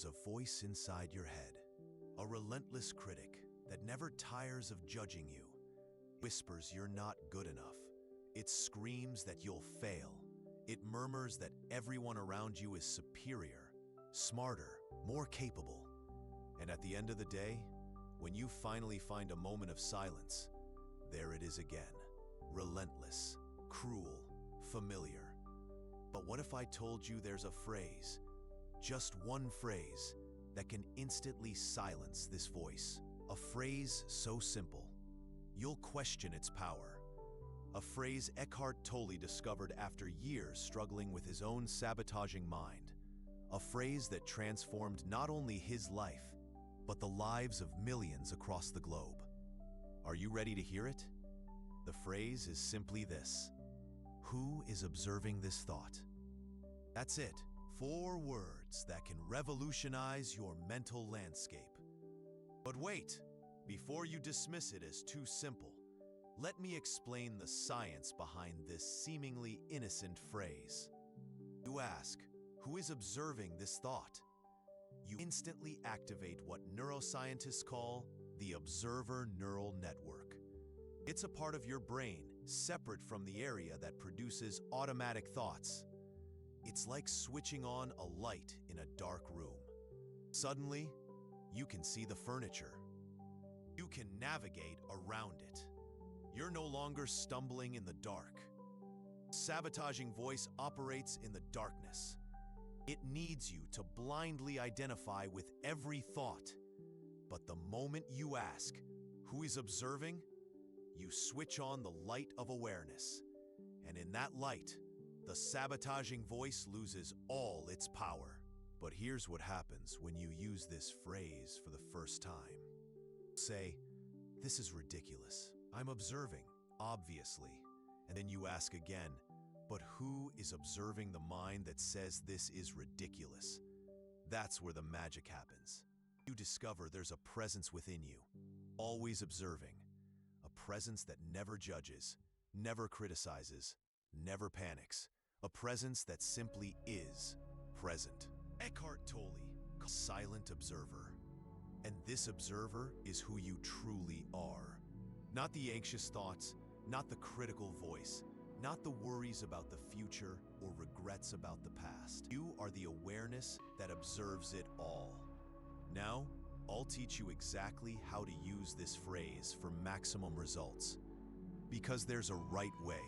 there's a voice inside your head, a relentless critic that never tires of judging you. It whispers you're not good enough. It screams that you'll fail. It murmurs that everyone around you is superior, smarter, more capable. And at the end of the day, when you finally find a moment of silence, there it is again, relentless, cruel, familiar. But what if I told you there's a phrase, just one phrase, that can instantly silence this voice? A phrase so simple, you'll question its power. A phrase Eckhart Tolle discovered after years struggling with his own sabotaging mind. A phrase that transformed not only his life, but the lives of millions across the globe. Are you ready to hear it? The phrase is simply this: who is observing this thought? That's it. 4 words that can revolutionize your mental landscape. But wait, before you dismiss it as too simple, let me explain the science behind this seemingly innocent phrase. You ask, who is observing this thought? You instantly activate what neuroscientists call the observer neural network. It's a part of your brain separate from the area that produces automatic thoughts. It's like switching on a light in a dark room. Suddenly, you can see the furniture. You can navigate around it. You're no longer stumbling in the dark. Sabotaging voice operates in the darkness. It needs you to blindly identify with every thought. But the moment you ask, who is observing? You switch on the light of awareness. And in that light, the sabotaging voice loses all its power. But here's what happens when you use this phrase for the first time. Say, this is ridiculous. I'm observing, obviously. And then you ask again, but who is observing the mind that says this is ridiculous? That's where the magic happens. You discover there's a presence within you, always observing. A presence that never judges, never criticizes, never panics. A presence that simply is present. Eckhart Tolle, silent observer. And this observer is who you truly are. Not the anxious thoughts, not the critical voice, not the worries about the future or regrets about the past. You are the awareness that observes it all. Now, I'll teach you exactly how to use this phrase for maximum results. Because there's a right way,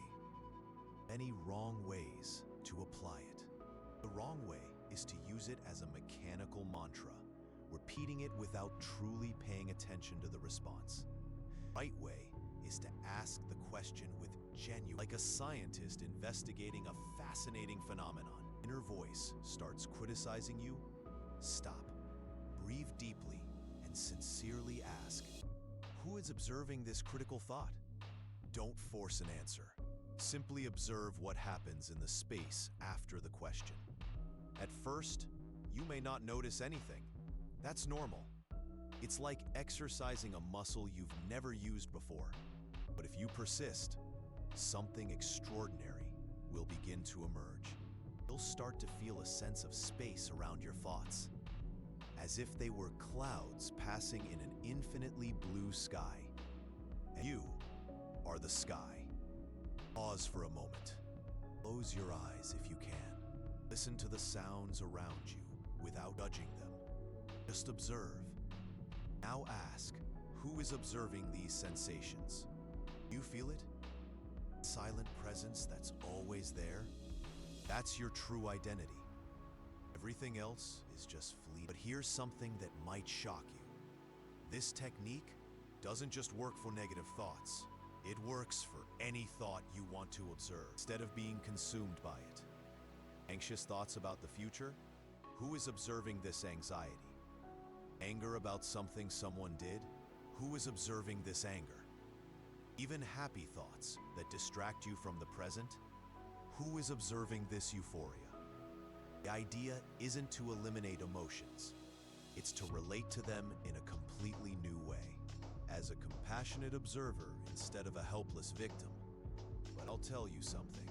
many wrong ways to apply it. The wrong way is to use it as a mechanical mantra, repeating it without truly paying attention to the response. The right way is to ask the question with genuine, like a scientist investigating a fascinating phenomenon. Inner voice starts criticizing you. Stop, breathe deeply, and sincerely ask, who is observing this critical thought? Don't force an answer. Simply observe what happens in the space after the question. At first, you may not notice anything. That's normal. It's like exercising a muscle you've never used before. But if you persist, something extraordinary will begin to emerge. You'll start to feel a sense of space around your thoughts, as if they were clouds passing in an infinitely blue sky. And you are the sky. Pause for a moment. Close your eyes if you can. Listen to the sounds around you without judging them. Just observe. Now ask, who is observing these sensations? You feel it? Silent presence that's always there? That's your true identity. Everything else is just fleeting. But here's something that might shock you. This technique doesn't just work for negative thoughts. It works for any thought you want to observe, instead of being consumed by it. Anxious thoughts about the future? Who is observing this anxiety? Anger about something someone did? Who is observing this anger? Even happy thoughts that distract you from the present? Who is observing this euphoria? The idea isn't to eliminate emotions. It's to relate to them in a completely new way, as a compassionate observer instead of a helpless victim. But I'll tell you something.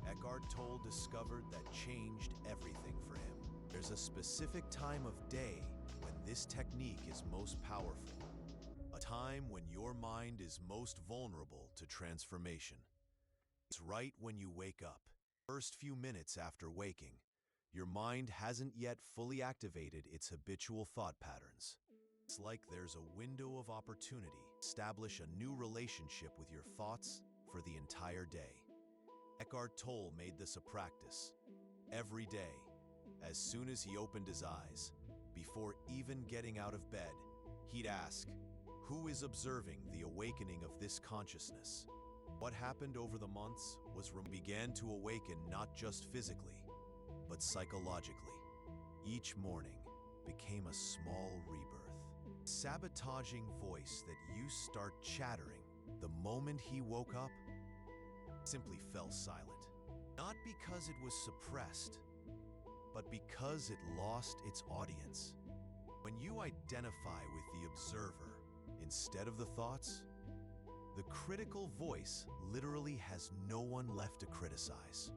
Eckhart Tolle discovered that changed everything for him. There's a specific time of day when this technique is most powerful, a time when your mind is most vulnerable to transformation. It's right when you wake up. First few minutes after waking, your mind hasn't yet fully activated its habitual thought patterns. It's like there's a window of opportunity to establish a new relationship with your thoughts for the entire day. Eckhart Tolle made this a practice. Every day, as soon as he opened his eyes, before even getting out of bed, he'd ask, "Who is observing the awakening of this consciousness?" What happened over the months was we began to awaken not just physically, but psychologically. Each morning became a small rebirth. Sabotaging voice that used to start chattering the moment he woke up simply fell silent. Not because it was suppressed, but because it lost its audience. When you identify with the observer instead of the thoughts, the critical voice literally has no one left to criticize.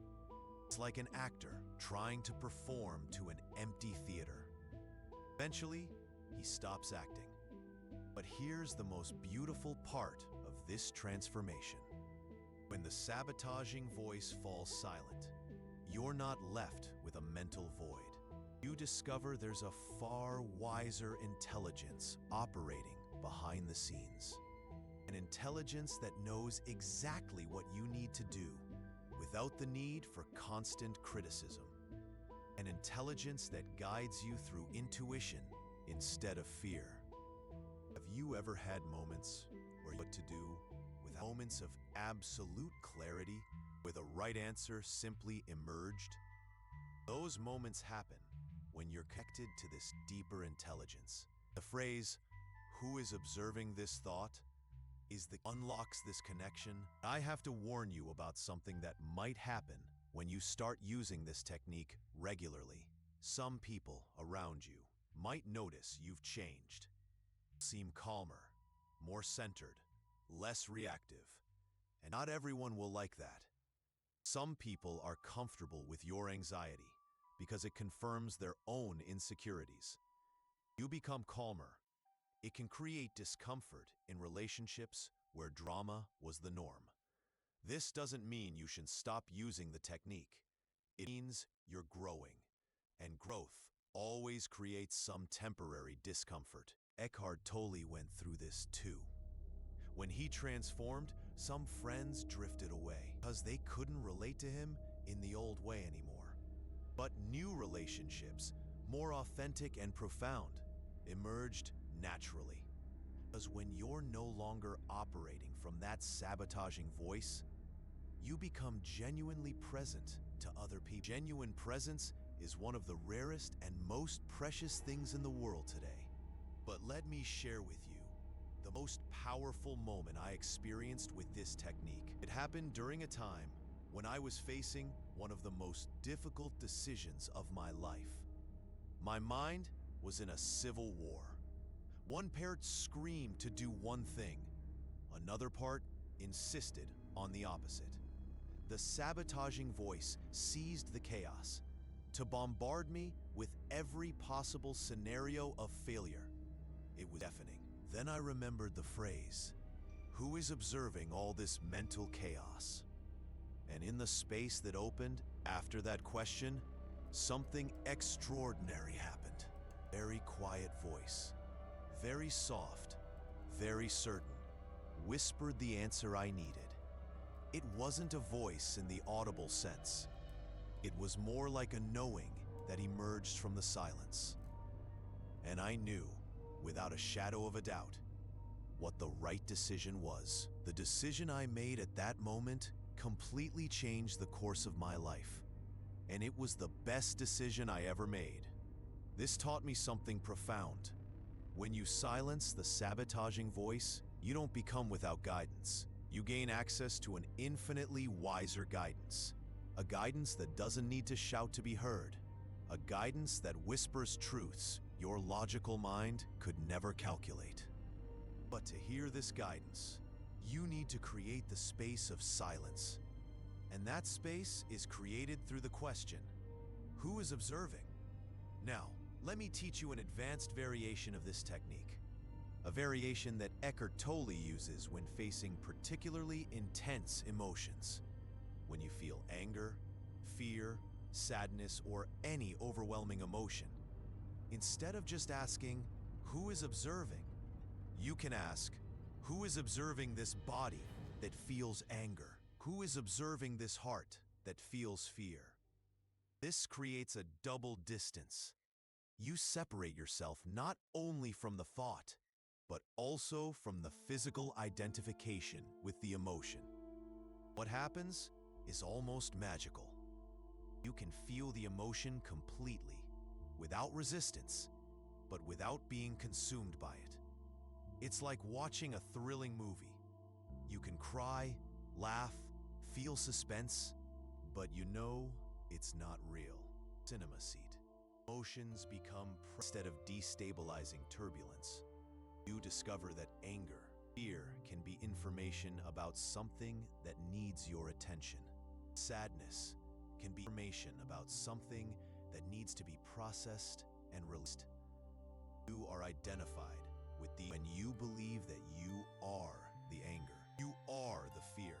It's like an actor trying to perform to an empty theater. Eventually, he stops acting. But here's the most beautiful part of this transformation. When the sabotaging voice falls silent, you're not left with a mental void. You discover there's a far wiser intelligence operating behind the scenes. An intelligence that knows exactly what you need to do without the need for constant criticism. An intelligence that guides you through intuition instead of fear. Have you ever had moments where you know what to do, with moments of absolute clarity, where the right answer simply emerged? Those moments happen when you're connected to this deeper intelligence. The phrase, "Who is observing this thought?" is the unlocks this connection. I have to warn you about something that might happen when you start using this technique regularly. Some people around you might notice you've changed. Seem calmer, more centered, less reactive. And not everyone will like that. Some people are comfortable with your anxiety because it confirms their own insecurities. You become calmer. It can create discomfort in relationships where drama was the norm. This doesn't mean you should stop using the technique. It means you're growing, and growth always creates some temporary discomfort. Eckhart Tolle went through this too. When he transformed, some friends drifted away because they couldn't relate to him in the old way anymore. But new relationships, more authentic and profound, emerged naturally. Because when you're no longer operating from that sabotaging voice, you become genuinely present to other people. Genuine presence is one of the rarest and most precious things in the world today. But let me share with you the most powerful moment I experienced with this technique. It happened during a time when I was facing one of the most difficult decisions of my life. My mind was in a civil war. One part screamed to do one thing. Another part insisted on the opposite. The sabotaging voice seized the chaos to bombard me with every possible scenario of failure. It was deafening. Then I remembered the phrase, "Who is observing all this mental chaos?" And in the space that opened after that question, something extraordinary happened. Very quiet voice, very soft, very certain, whispered the answer I needed. It wasn't a voice in the audible sense. It was more like a knowing that emerged from the silence. And I knew, without a shadow of a doubt, what the right decision was. The decision I made at that moment completely changed the course of my life. And it was the best decision I ever made. This taught me something profound. When you silence the sabotaging voice, you don't become without guidance. You gain access to an infinitely wiser guidance. A guidance that doesn't need to shout to be heard. A guidance that whispers truths your logical mind could never calculate. But to hear this guidance, you need to create the space of silence. And that space is created through the question, who is observing? Now, let me teach you an advanced variation of this technique. A variation that Eckhart Tolle uses when facing particularly intense emotions. When you feel anger, fear, sadness, or any overwhelming emotion, instead of just asking, "Who is observing?" you can ask, "Who is observing this body that feels anger? Who is observing this heart that feels fear?" This creates a double distance. You separate yourself not only from the thought, but also from the physical identification with the emotion. What happens is almost magical. You can feel the emotion completely, without resistance, but without being consumed by it. It's like watching a thrilling movie. You can cry, laugh, feel suspense, but you know it's not real. Cinema seat. Emotions become instead of destabilizing turbulence. You discover that anger, fear can be information about something that needs your attention. Sadness can be information about something that needs to be processed and released. You are identified with when you believe that you are the anger, you are the fear,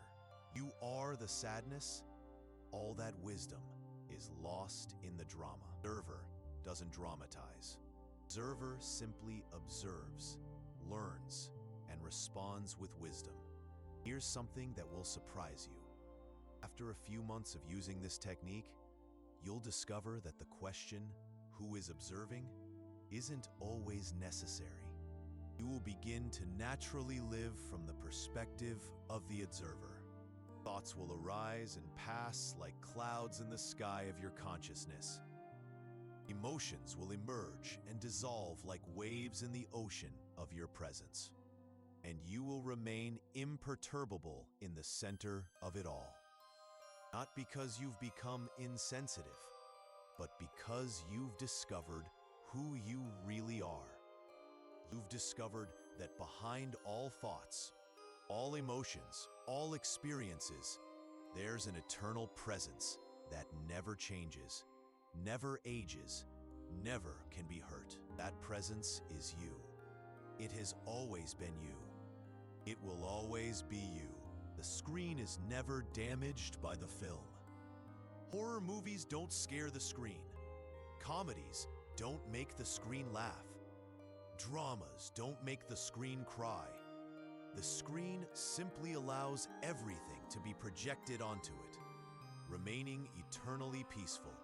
you are the sadness. All that wisdom is lost in the drama. Observer doesn't dramatize. Observer simply observes, learns, and responds with wisdom. Here's something that will surprise you. After a few months of using this technique, you'll discover that the question, "Who is observing?" isn't always necessary. You will begin to naturally live from the perspective of the observer. Thoughts will arise and pass like clouds in the sky of your consciousness. Emotions will emerge and dissolve like waves in the ocean of your presence. And you will remain imperturbable in the center of it all. Not because you've become insensitive, but because you've discovered who you really are. You've discovered that behind all thoughts, all emotions, all experiences, there's an eternal presence that never changes, never ages, never can be hurt. That presence is you. It has always been you. It will always be you. The screen is never damaged by the film. Horror movies don't scare the screen. Comedies don't make the screen laugh. Dramas don't make the screen cry. The screen simply allows everything to be projected onto it, remaining eternally peaceful,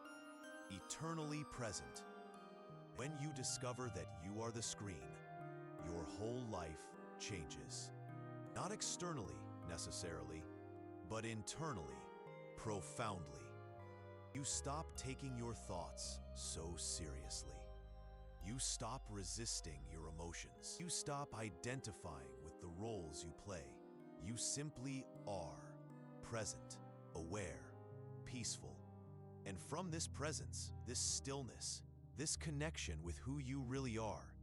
eternally present. When you discover that you are the screen, your whole life changes. Not externally, necessarily, but internally, profoundly. You stop taking your thoughts so seriously. You stop resisting your emotions. You stop identifying with the roles you play. You simply are present, aware, peaceful. And from this presence, this stillness, this connection with who you really are,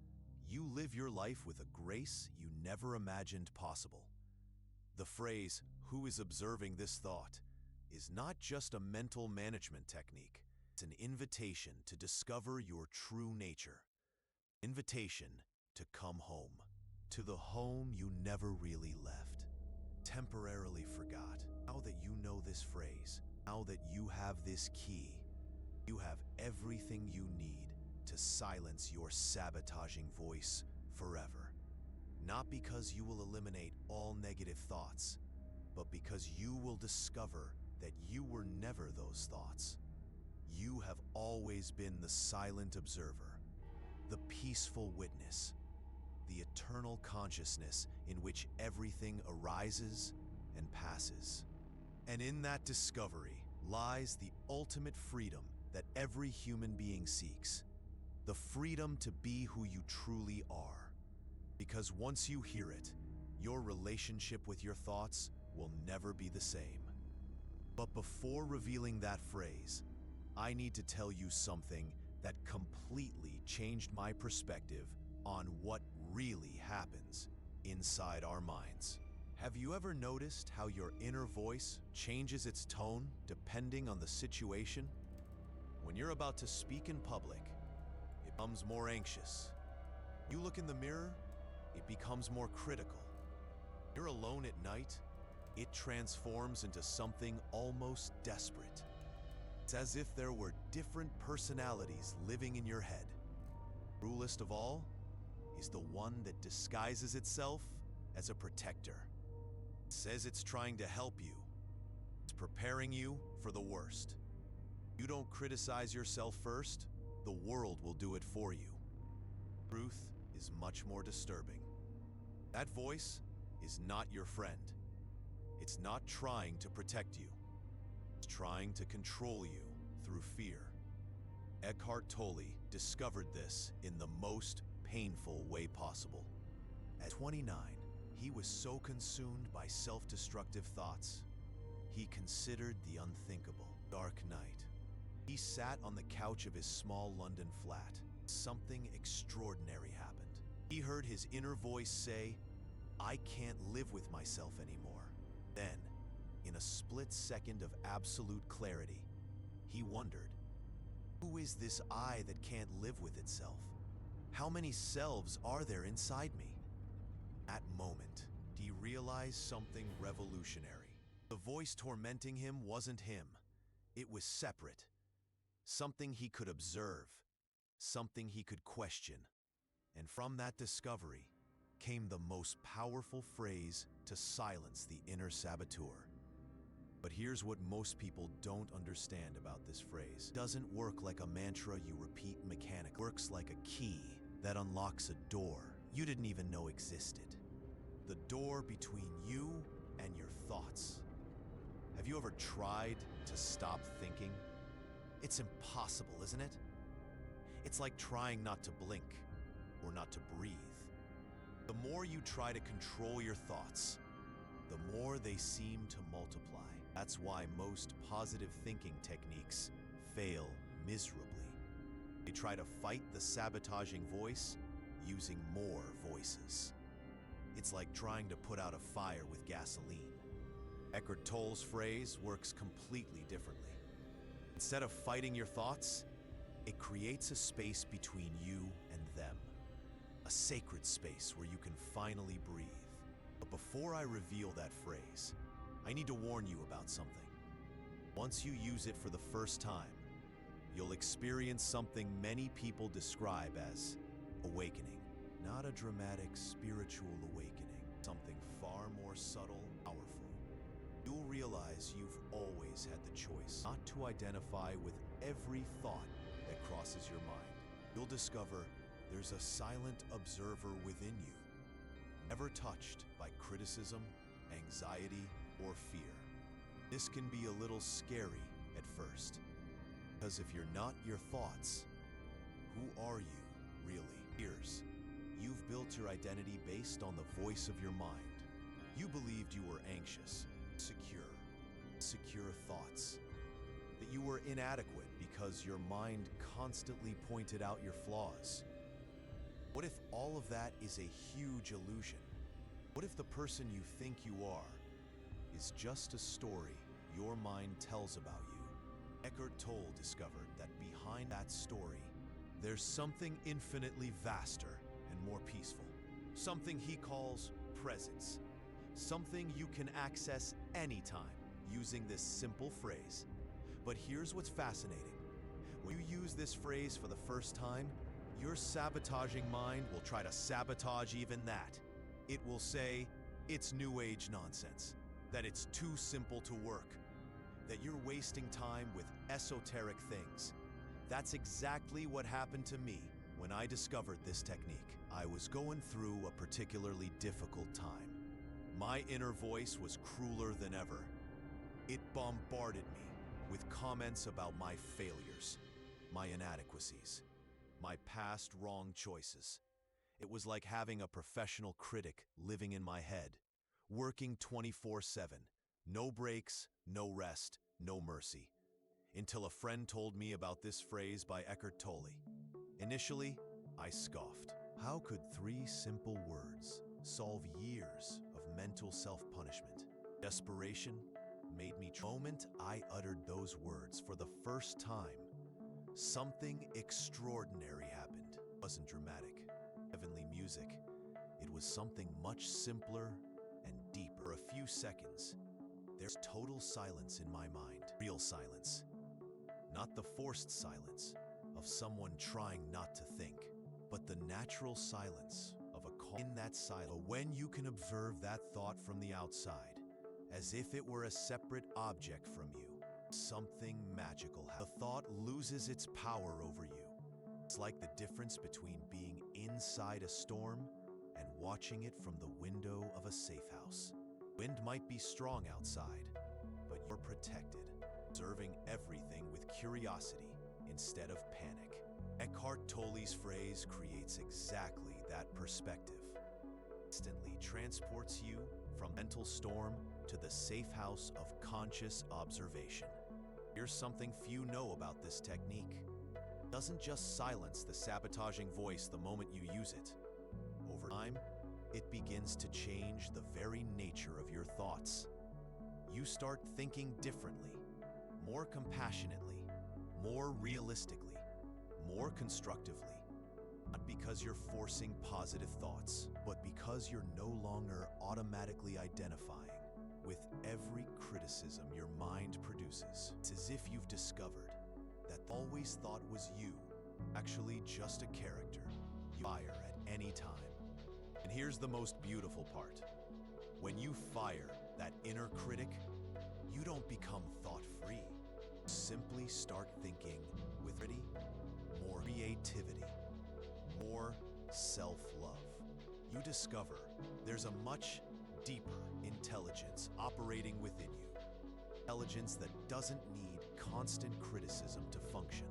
you live your life with a grace you never imagined possible. The phrase, "Who is observing this thought?" is not just a mental management technique. It's an invitation to discover your true nature. Invitation to come home, to the home you never really left, temporarily forgot. Now that you know this phrase, now that you have this key, you have everything you need to silence your sabotaging voice forever. Not because you will eliminate all negative thoughts, but because you will discover that you were never those thoughts. You have always been the silent observer, the peaceful witness, the eternal consciousness in which everything arises and passes. And in that discovery lies the ultimate freedom that every human being seeks, the freedom to be who you truly are. Because once you hear it, your relationship with your thoughts will never be the same. But before revealing that phrase, I need to tell you something that completely changed my perspective on what really happens inside our minds. Have you ever noticed how your inner voice changes its tone depending on the situation? When you're about to speak in public, Becomes more anxious. You look in the mirror, it becomes more critical. You're alone at night, it transforms into something almost desperate. It's as if there were different personalities living in your head. Cruelest of all is the one that disguises itself as a protector. It says it's trying to help you. It's preparing you for the worst. You don't criticize yourself first, the world will do it for you. Truth is much more disturbing. That voice is not your friend. It's not trying to protect you. It's trying to control you through fear. Eckhart Tolle discovered this in the most painful way possible. At 29, he was so consumed by self-destructive thoughts, he considered the unthinkable. Dark night. He sat on the couch of his small London flat. Something extraordinary happened. He heard his inner voice say, "I can't live with myself anymore." Then, in a split second of absolute clarity, he wondered, who is this I that can't live with itself? How many selves are there inside me? At that moment, he realized something revolutionary. The voice tormenting him wasn't him. It was separate. Something he could observe, something he could question. And from that discovery came the most powerful phrase to silence the inner saboteur. But here's what most people don't understand about this phrase. It doesn't work like a mantra you repeat mechanically. It works like a key that unlocks a door you didn't even know existed. The door between you and your thoughts. Have you ever tried to stop thinking? It's impossible, isn't it? It's like trying not to blink or not to breathe. The more you try to control your thoughts, the more they seem to multiply. That's why most positive thinking techniques fail miserably. They try to fight the sabotaging voice using more voices. It's like trying to put out a fire with gasoline. Eckhart Tolle's phrase works completely differently. Instead of fighting your thoughts, it creates a space between you and them. A sacred space where you can finally breathe. But before I reveal that phrase, I need to warn you about something. Once you use it for the first time, you'll experience something many people describe as awakening. Not a dramatic spiritual awakening, something far more subtle, powerful. You'll realize you've always had the choice not to identify with every thought that crosses your mind. You'll discover there's a silent observer within you, never touched by criticism, anxiety, or fear. This can be a little scary at first, because if you're not your thoughts, who are you, really? Years, you've built your identity based on the voice of your mind. You believed you were anxious, secure thoughts, that you were inadequate because your mind constantly pointed out your flaws. What if all of that is a huge illusion? What if the person you think you are is just a story your mind tells about you? Eckhart Tolle discovered that behind that story, there's something infinitely vaster and more peaceful. Something he calls presence. Something you can access anytime using this simple phrase. But here's what's fascinating. When you use this phrase for the first time, your sabotaging mind will try to sabotage even that. It will say it's new age nonsense, that it's too simple to work, that you're wasting time with esoteric things. That's exactly what happened to me when I discovered this technique. I was going through a particularly difficult time. My inner voice was crueler than ever. It bombarded me with comments about my failures, my inadequacies, my past wrong choices. It was like having a professional critic living in my head, working 24/7, no breaks, no rest, no mercy. Until a friend told me about this phrase by Eckhart Tolle. Initially, I scoffed. How could 3 simple words solve years of mental self-punishment? Desperation made me. The moment I uttered those words for the first time, something extraordinary happened. wasn't dramatic, heavenly music. It was something much simpler and deeper. For a few seconds, there's total silence in my mind. Real silence. Not the forced silence of someone trying not to think, but the natural silence of a calm. In that silence, when you can observe that thought from the outside, as if it were a separate object from you, something magical happens. The thought loses its power over you. It's like the difference between being inside a storm and watching it from the window of a safe house. Wind might be strong outside, but you're protected, observing everything with curiosity instead of panic. Eckhart Tolle's phrase creates exactly that perspective. Instantly transports you from mental storm to the safe house of conscious observation. Here's something few know about this technique. It doesn't just silence the sabotaging voice the moment you use it. Over time, it begins to change the very nature of your thoughts. You start thinking differently, more compassionately, more realistically, more constructively. Not because you're forcing positive thoughts, but because you're no longer automatically identifying with every criticism your mind produces. It's as if you've discovered that always thought was you, actually just a character you fire at any time. And here's the most beautiful part. When you fire that inner critic, you don't become thought-free. You simply start thinking with more creativity, more self-love. You discover there's a much deeper intelligence operating within you. Intelligence that doesn't need constant criticism to function.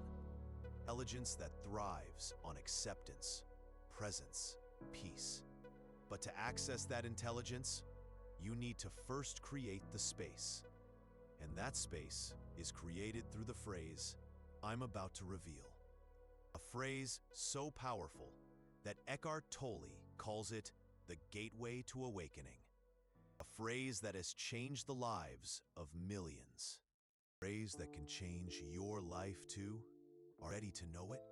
Intelligence that thrives on acceptance, presence, peace. But to access that intelligence, you need to first create the space. And that space is created through the phrase, "I'm about to reveal." A phrase so powerful that Eckhart Tolle calls it the gateway to awakening. A phrase that has changed the lives of millions. A phrase that can change your life too. Are ready to know it?